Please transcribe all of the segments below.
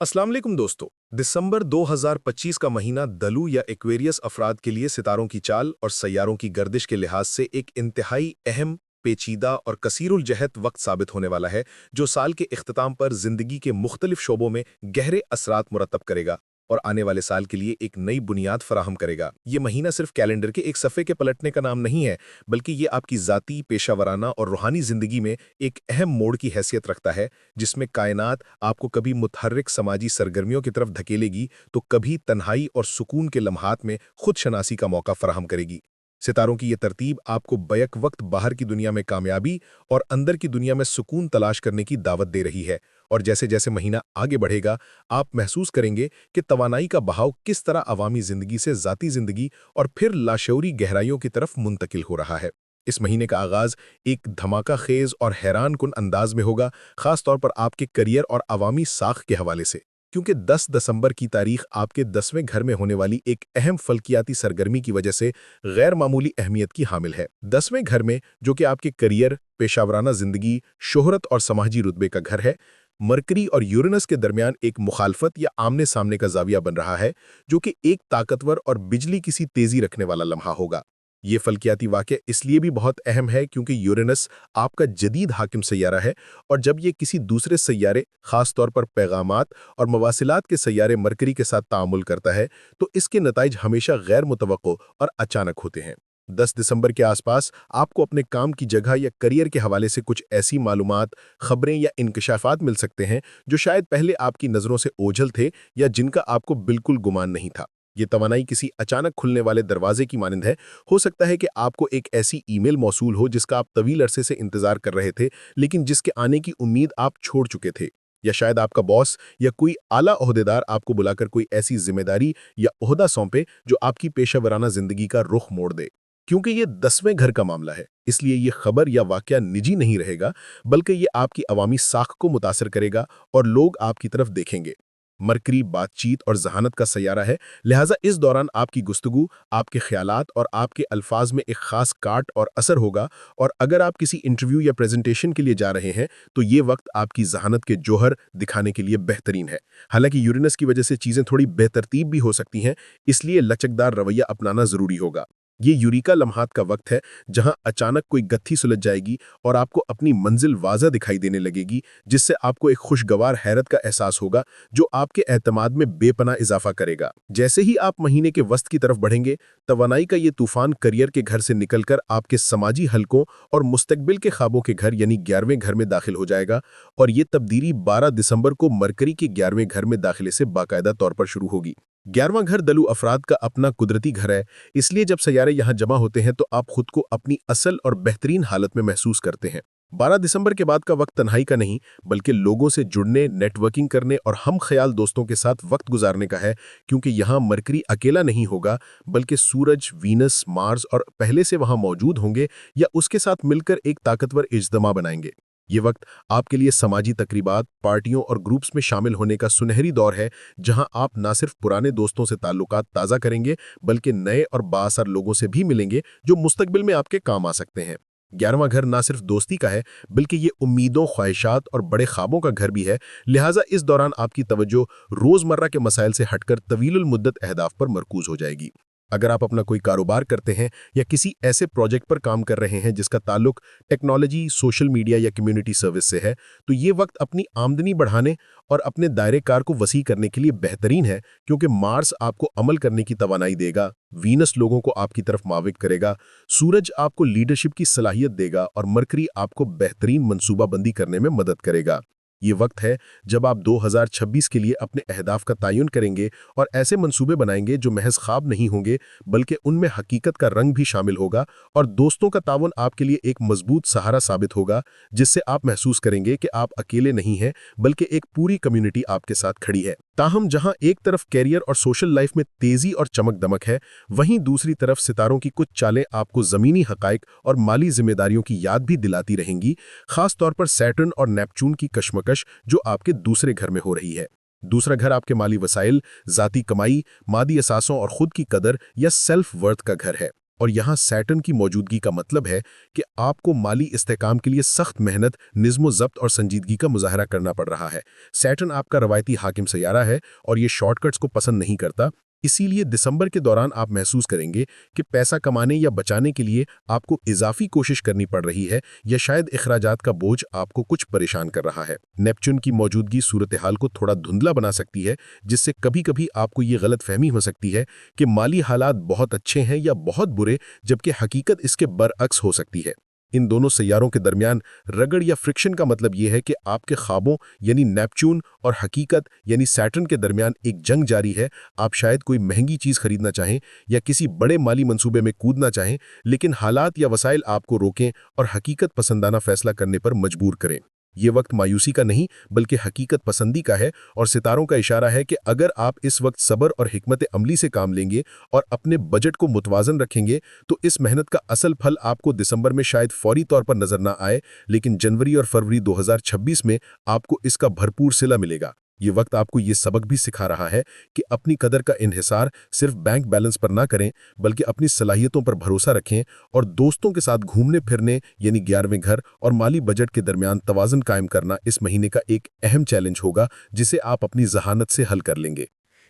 अस्सलाम वालेकुम दोस्तों। दिसंबर 2025 का महीना दलू या एक्वेरियस अफराद के लिए सितारों की चाल और सैयारों की गर्दिश के लिहाज से एक इंतहाई अहम, पेचीदा और कसीरुल जहत वक्त साबित होने वाला है, जो साल के इख्तिताम पर जिंदगी के मुख्तलिफ शोबों में गहरे असरात मुरतब करेगा और आने वाले साल के लिए एक नई बुनियाद फराहम करेगा। ये महीना सिर्फ कैलेंडर के एक सफ़े के पलटने का नाम नहीं है, बल्कि ये आपकी ज़ाती, पेशावराना और रूहानी ज़िंदगी में एक अहम मोड़ की हैसियत रखता है, जिसमें कायनात आपको कभी मुतहर्रिक समाजी सरगर्मियों की तरफ धकेलेगी, तो कभी तन्हाई और सुकून के लम्हात में खुद शनासी का मौका फराहम करेगी। सितारों की ये तरतीब आपको बैक वक्त बाहर की दुनिया में कामयाबी और अंदर की दुनिया में सुकून तलाश करने की दावत दे रही है, और जैसे जैसे महीना आगे बढ़ेगा, आप महसूस करेंगे कि तवानाई का बहाव किस तरह अवामी जिंदगी से ज़ाती जिंदगी और फिर लाशऊरी गहराइयों की तरफ मुंतकिल हो रहा है। इस महीने का आगाज एक धमाका खेज और हैरान कुन अंदाज में होगा, खास तौर पर आपके करियर और अवामी साख के हवाले से, क्योंकि 10 दिसंबर की तारीख आपके 10वें घर में होने वाली एक अहम फल्कियाती सरगर्मी की वजह से गैर मामूली अहमियत की हामिल है। 10वें घर में, जो कि आपके करियर, पेशावराना जिंदगी, शोहरत और समाजी रुतबे का घर है, मरकरी और यूरेनस के दरमियान एक मुखालफत या आमने सामने का जाविया बन रहा है, जो कि एक ताकतवर और बिजली किसी तेजी रखने वाला लम्हा होगा। ये फल्कियाती वाक़या इसलिए भी बहुत अहम है क्योंकि यूरेनस आपका जदीद हाकिम सैयारा है, और जब ये किसी दूसरे सैयारे, खास तौर पर पैगामात और मवासिलात के सैयारे मरकरी के साथ तामुल करता है, तो इसके नताइज हमेशा गैर मुतवक्को और अचानक होते हैं। 10 दिसंबर के आसपास आपको अपने काम की जगह या करियर के हवाले से कुछ ऐसी मालूमात, खबरें या इंकशाफात मिल सकते हैं जो शायद पहले आपकी नज़रों से ओझल थे या जिनका आपको बिल्कुल गुमान नहीं था। ये तवानाई किसी अचानक खुलने वाले दरवाजे की मानिंद है। हो सकता है कि आपको एक ऐसी ईमेल मौसूल हो जिसका आप तवील अरसे से इंतजार कर रहे थे, लेकिन जिसके आने की उम्मीद आप छोड़ चुके थे। या शायद आपका बॉस या कोई आला ओहदेदार आपको बुलाकर कोई ऐसी जिम्मेदारी या ओहदा सौंपे जो आपकी पेशेवराना जिंदगी का रुख मोड़ दे। क्योंकि ये 10वें घर का मामला है, इसलिए ये खबर या वाकया निजी नहीं रहेगा, बल्कि ये आपकी अवामी साख को मुतासर करेगा और लोग आपकी तरफ देखेंगे। मरकरी बातचीत और जहानत का सैयारा है, लिहाजा इस दौरान आपकी गुफ्तगू, आपके ख्यालात और आपके अल्फाज में एक खास काट और असर होगा, और अगर आप किसी इंटरव्यू या प्रेजेंटेशन के लिए जा रहे हैं, तो ये वक्त आपकी जहानत के जोहर दिखाने के लिए बेहतरीन है। हालांकि यूरेनस की वजह से चीज़ें थोड़ी बेतरतीब भी हो सकती हैं, इसलिए लचकदार रवैया अपनाना ज़रूरी होगा। ये यूरिका लम्हात का वक्त है जहां अचानक कोई गत्थी सुलझ जाएगी और आपको अपनी मंजिल वाज़ा दिखाई देने लगेगी, जिससे आपको एक खुशगवार हैरत का एहसास होगा जो आपके एतमाद में बेपनाह इजाफा करेगा। जैसे ही आप महीने के वस्त की तरफ बढ़ेंगे, तवानाई का ये तूफान करियर के घर से निकलकर आपके समाजी हलकों और मुस्तकबिल के ख्वाबों के घर यानी 11वें घर में दाखिल हो जाएगा, और ये तब्दीली 12 दिसंबर को मरकरी के 11वें घर में दाखिले से बाकायदा तौर पर शुरू होगी। 11वां घर दलू अफराद का अपना कुदरती घर है, इसलिए जब सैयारे यहाँ जमा होते हैं तो आप खुद को अपनी असल और बेहतरीन हालत में महसूस करते हैं। 12 दिसंबर के बाद का वक्त तन्हाई का नहीं, बल्कि लोगों से जुड़ने, नेटवर्किंग करने और हम ख्याल दोस्तों के साथ वक्त गुजारने का है, क्योंकि यहाँ मरकरी अकेला नहीं होगा, बल्कि सूरज, वीनस, मार्स और पहले से वहाँ मौजूद होंगे या उसके साथ मिलकर एक ताकतवर इज्तिमा बनाएंगे। ये वक्त आपके लिए समाजी तकरीबात, पार्टियों और ग्रुप्स में शामिल होने का सुनहरी दौर है, जहां आप न सिर्फ पुराने दोस्तों से ताल्लुकात ताज़ा करेंगे, बल्कि नए और बाअसर लोगों से भी मिलेंगे जो मुस्तकबिल में आपके काम आ सकते हैं। 11वां घर ना सिर्फ दोस्ती का है, बल्कि ये उम्मीदों, ख्वाहिशात और बड़े ख्वाबों का घर भी है, लिहाजा इस दौरान आपकी तवज्जो रोज़मर्रा के मसाइल से हटकर तवीलुल मुद्दत अहदाफ पर मरकूज हो जाएगी। अगर आप अपना कोई कारोबार करते हैं या किसी ऐसे प्रोजेक्ट पर काम कर रहे हैं जिसका ताल्लुक टेक्नोलॉजी, सोशल मीडिया या कम्युनिटी सर्विस से है, तो ये वक्त अपनी आमदनी बढ़ाने और अपने दायरे कार को वसी करने के लिए बेहतरीन है, क्योंकि मार्स आपको अमल करने की तवानाई देगा, वीनस लोगों को आपकी तरफ माविक करेगा, सूरज आपको लीडरशिप की सलाहियत देगा और मरकरी आपको बेहतरीन मनसूबाबंदी करने में मदद करेगा। ये वक्त है जब आप 2026 के लिए अपने अहदाफ का तयन करेंगे और ऐसे मंसूबे बनाएंगे जो महज ख्वाब नहीं होंगे, बल्कि उनमें हकीकत का रंग भी शामिल होगा, और दोस्तों का तावन आपके लिए एक मजबूत सहारा साबित होगा, जिससे आप महसूस करेंगे कि आप अकेले नहीं हैं, बल्कि एक पूरी कम्युनिटी आपके साथ खड़ी है। ताहम जहां एक तरफ कैरियर और सोशल लाइफ में तेजी और चमक दमक है, वहीं दूसरी तरफ सितारों की कुछ चालें आपको ज़मीनी हकाइक और माली जिम्मेदारियों की याद भी दिलाती रहेंगी, खास तौर पर सैटर्न और नेपच्यून की कशमकश जो आपके दूसरे घर में हो रही है। दूसरा घर आपके माली वसाइल, ज़ाती कमाई, मादी असासों और खुद की कदर या सेल्फ वर्थ का घर है। और यहाँ सैटर्न की मौजूदगी का मतलब है कि आपको माली इस्तेहकाम के लिए सख्त मेहनत, निज़्म-ओ-ज़ब्त और संजीदगी का मुज़ाहरा करना पड़ रहा है। सैटर्न आपका रवायती हाकिम सैयारा है और ये शॉर्टकट्स को पसंद नहीं करता। इसीलिए दिसंबर के दौरान आप महसूस करेंगे कि पैसा कमाने या बचाने के लिए आपको इजाफी कोशिश करनी पड़ रही है, या शायद अखराजात का बोझ आपको कुछ परेशान कर रहा है। नेपच्यून की मौजूदगी सूरत हाल को थोड़ा धुंधला बना सकती है, जिससे कभी-कभी आपको ये गलत फहमी हो सकती है कि माली हालात बहुत अच्छे हैं या बहुत बुरे, जबकि हकीकत इसके बरअक्स हो सकती है। इन दोनों सैयारों के दरमियान रगड़ या फ्रिक्शन का मतलब यह है कि आपके ख्वाबों यानी नेपच्यून और हकीकत यानी सैटर्न के दरमियान एक जंग जारी है। आप शायद कोई महंगी चीज़ खरीदना चाहें या किसी बड़े माली मंसूबे में कूदना चाहें, लेकिन हालात या वसाइल आपको रोकें और हकीकत पसंदाना फैसला करने पर मजबूर करें। ये वक्त मायूसी का नहीं बल्कि हकीकत पसंदी का है, और सितारों का इशारा है कि अगर आप इस वक्त सब्र और हिकमत अमली से काम लेंगे और अपने बजट को मुतवाजन रखेंगे, तो इस मेहनत का असल फल आपको दिसंबर में शायद फौरी तौर पर नजर ना आए, लेकिन जनवरी और फरवरी 2026 में आपको इसका भरपूर सिला मिलेगा। ये वक्त आपको ये सबक भी सिखा रहा है कि अपनी कदर का इन्हिसार सिर्फ बैंक बैलेंस पर ना करें, बल्कि अपनी सलाहियतों पर भरोसा रखें और दोस्तों के साथ घूमने फिरने यानी 11वें घर और माली बजट के दरमियान तवाज़ुन कायम करना इस महीने का एक अहम चैलेंज होगा, जिसे आप अपनी जहानत से हल कर लेंगे।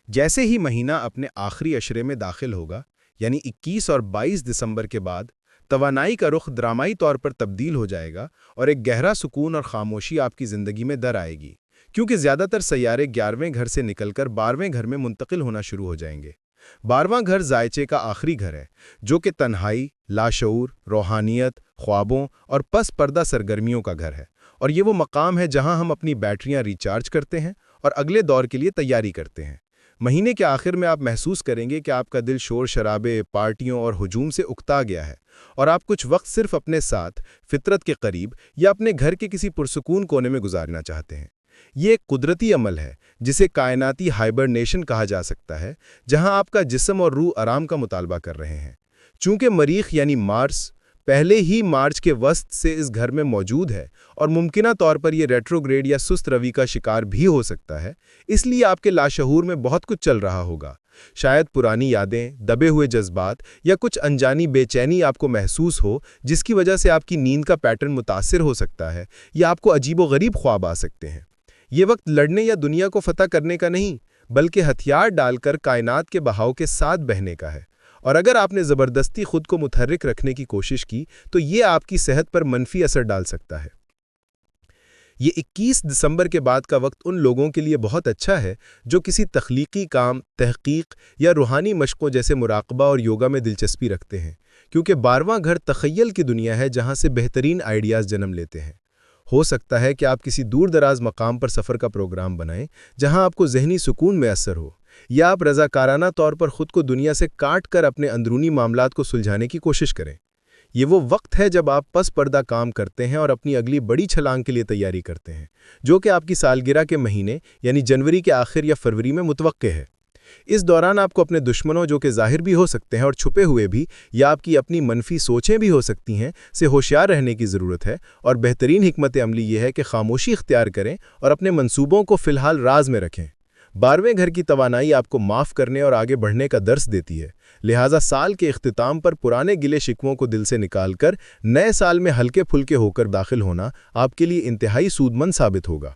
जैसे ही महीना अपने आखिरी अशरे में दाखिल होगा, यानी 21 और 22 दिसंबर के बाद, तवानाई का रुख ड्रामाई तौर पर तब्दील हो जाएगा और एक गहरा सुकून और खामोशी आपकी ज़िंदगी में दर आएगी, क्योंकि ज़्यादातर सैयारे 11वें घर से निकलकर 12वें घर में मुंतकिल होना शुरू हो जाएंगे। 12वां घर जायचे का आखिरी घर है, जो कि तन्हाई, लाशऊर, रूहानियत, ख्वाबों और पस पर्दा सरगर्मियों का घर है, और ये वो मकाम है जहां हम अपनी बैटरियां रिचार्ज करते हैं और अगले दौर के लिए तैयारी करते हैं। महीने के आखिर में आप महसूस करेंगे कि आपका दिल शोर शराबे, पार्टियों और हुजूम से उकता गया है, और आप कुछ वक्त सिर्फ अपने साथ, फितरत के करीब या अपने घर के किसी पुरसुकून कोने में गुजारना चाहते हैं। ये एक कुदरती अमल है जिसे कायनाती हाइबरनेशन कहा जा सकता है, जहां आपका जिस्म और रूह आराम का मुतालबा कर रहे हैं। चूंकि मरीख यानी मार्स पहले ही मार्च के वस्त से इस घर में मौजूद है और मुमकिना तौर पर यह रेट्रोग्रेड या सुस्त रवि का शिकार भी हो सकता है, इसलिए आपके लाशहूर में बहुत कुछ चल रहा होगा। शायद पुरानी यादें, दबे हुए जज्बात या कुछ अनजानी बेचैनी आपको महसूस हो, जिसकी वजह से आपकी नींद का पैटर्न मुतासिर हो सकता है या आपको अजीबोगरीब ख्वाब आ सकते हैं। ये वक्त लड़ने या दुनिया को फतह करने का नहीं, बल्कि हथियार डालकर कायनात के बहाव के साथ बहने का है। और अगर आपने ज़बरदस्ती खुद को मुतहर्रिक रखने की कोशिश की, तो ये आपकी सेहत पर मनफी असर डाल सकता है। ये 21 दिसंबर के बाद का वक्त उन लोगों के लिए बहुत अच्छा है जो किसी तख्लीकी काम, तहकीक या रूहानी मशकों जैसे मुराकबा और योगा में दिलचस्पी रखते हैं, क्योंकि 12वां घर तख़य्युल की दुनिया है जहां से बेहतरीन आइडियाज़ जन्म लेते हैं। हो सकता है कि आप किसी दूर दराज मकाम पर सफ़र का प्रोग्राम बनाएं जहां आपको ज़हनी सुकून मैसर हो, या आप रज़ाकाराना तौर पर खुद को दुनिया से काट कर अपने अंदरूनी मामलात को सुलझाने की कोशिश करें। ये वो वक्त है जब आप पस पर्दा काम करते हैं और अपनी अगली बड़ी छलांग के लिए तैयारी करते हैं, जो कि आपकी सालगिरह के महीने यानी जनवरी के आखिर या फरवरी में मुतवक्के है। इस दौरान आपको अपने दुश्मनों, जो कि ज़ाहिर भी हो सकते हैं और छुपे हुए भी, या आपकी अपनी मनफी सोचें भी हो सकती हैं, से होशियार रहने की ज़रूरत है। और बेहतरीन हिकमत अमली ये है कि खामोशी इख्तियार करें और अपने मंसूबों को फ़िलहाल राज में रखें। 12वें घर की तवानाई आपको माफ़ करने और आगे बढ़ने का दर्स देती है, लिहाजा साल के इख्तिताम पर पुराने गिले शिकवों को दिल से निकालकर नए साल में हल्के फुल्के होकर दाखिल होना आपके लिए इंतहाई सूदमंद साबित होगा।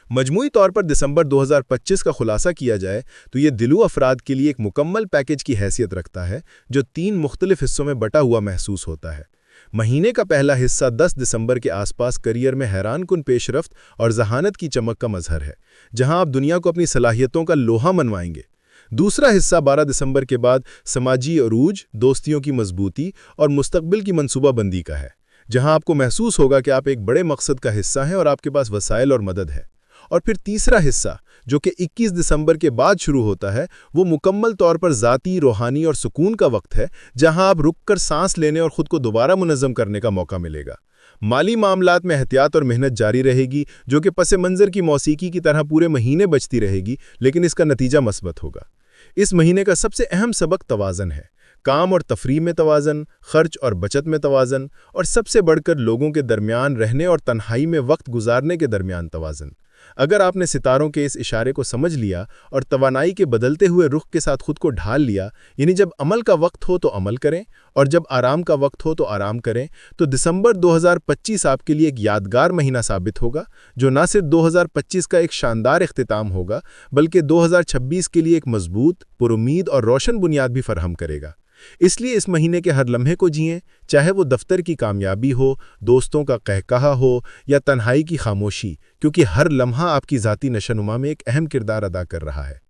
मजमूई तौर पर दिसंबर 2025 का खुलासा किया जाए तो ये दिलू अफराद के लिए एक मुकम्मल पैकेज की हैसियत रखता है, जो 3 मुख्तलिफ हिस्सों में बटा हुआ महसूस होता है। महीने का पहला हिस्सा 10 दिसंबर के आसपास करियर में हैरानकुन पेशरफ्त और जहानत की चमक का मजहर है, जहां आप दुनिया को अपनी सलाहियतों का लोहा मनवाएंगे। दूसरा हिस्सा 12 दिसंबर के बाद समाजी अरूज, दोस्तियों की मजबूती और मुस्तकबिल की मनसूबाबंदी का है, जहां आपको महसूस होगा कि आप एक बड़े मकसद का हिस्सा हैं और आपके पास वसाइल और मदद है। और फिर तीसरा हिस्सा, जो कि 21 दिसंबर के बाद शुरू होता है, वो मुकम्मल तौर पर ज़ाती, रूहानी और सुकून का वक्त है, जहां आप रुककर सांस लेने और ख़ुद को दोबारा मुनज़्ज़म करने का मौका मिलेगा। माली मामलात में एहतियात और मेहनत जारी रहेगी, जो कि पस मंज़र की मौसीकी की तरह पूरे महीने बजती रहेगी, लेकिन इसका नतीजा मस्बत होगा। इस महीने का सबसे अहम सबक तवाज़न है। काम और तफरीह में तवाज़न, खर्च और बचत में तवाज़न, और सबसे बढ़कर लोगों के दरमियान रहने और तन्हाई में वक्त गुजारने के दरमियान तवाज़न। اگر آپ نے ستاروں کے اس اشارے کو سمجھ لیا اور توانائی کے بدلتے ہوئے رخ کے ساتھ خود کو ڈھال لیا، یعنی جب عمل کا وقت ہو تو عمل کریں اور جب آرام کا وقت ہو تو آرام کریں، تو دسمبر 2025 آپ کے لیے ایک یادگار مہینہ ثابت ہوگا، جو نہ صرف 2025 کا ایک شاندار اختتام ہوگا بلکہ 2026 کے لیے ایک مضبوط، پرامید اور روشن بنیاد بھی فراہم کرے گا۔ اس لیے اس مہینے کے ہر لمحے کو جئیں، چاہے وہ دفتر کی کامیابی ہو، دوستوں کا قہقہا ہو یا تنہائی کی خاموشی، کیونکہ ہر لمحہ آپ کی ذاتی نشوونما میں ایک اہم کردار ادا کر رہا ہے۔